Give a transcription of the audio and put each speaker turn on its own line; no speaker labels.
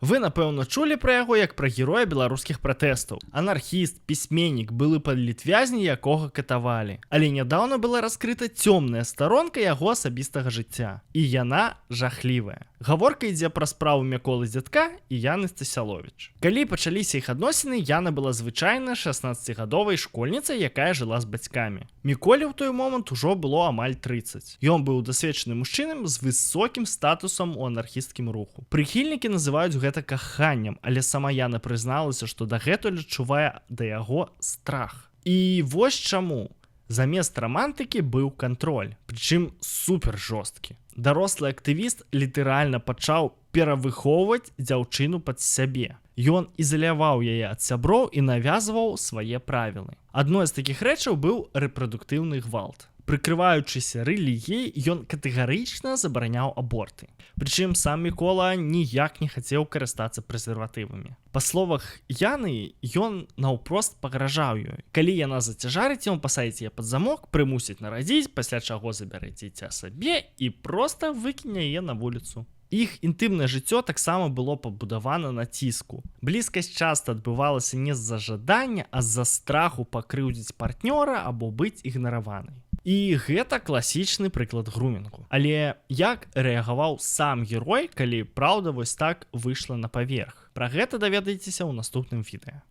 Вы, напэўна, чулі пра яго як пра героя беларускіх пратэстаў. Анархіст, пісьменнік, былы палітвязні, якога катавалі. Але нядаўна была раскрыта цёмная старонка яго асабістага жыцця. І яна жахлівая. Гаворка ідзе пра справу Міколы Дзядка і Яны Стасяловіч. Калі пачаліся іх адносіны, Яна была звычайна 16гадовай школьніцай, якая жыла з бацькамі. Міколе ў той момант ужо было амаль 30. Ён быў дасведчаным мужчынам з высокім статусам у анархісцкім руху. Прыхільнікі называюць гэта каханнем, але сама Яна прызналася, што дагэтуль адчувае да яго страх. І вось чаму. Замест рамантыкі быў кантроль, прычым супер жорсткі. Дарослы актывіст літаральна пачаў перавыхоўваць дзяўчыну пад сябе. Ён ізаляваў яе ад сяброў і навязваў свае правілы. Адной з такіх рэчаў быў рэпрадуктыўны гвалт. Прыкрываючыся рэлігіяй, ён катэгарычна забараняў аборты. Прычым сам Мікола ніяк не хацеў карыстацца прэзерватывамі. Па словах Яны, ён наўпрост пагражаў ёй. Калі яна зацяжарыць, ён пасадзіць яе пад замок, прымусіць нарадзіць, пасля чаго забярэ дзіця сабе і проста выкіне яе на вуліцу. Іх інтымнае жыццё таксама было пабудавана на ціску. Блізкасць часта адбывалася не з-за жадання, а з-за страху пакрыўдзіць партнёра або быць ігнараванай. І гэта класічны прыклад грумінгу. Але як рэагаваў сам герой, калі праўда вось так выйшла на паверх? Пра гэта даведаецеся ў наступным відэа.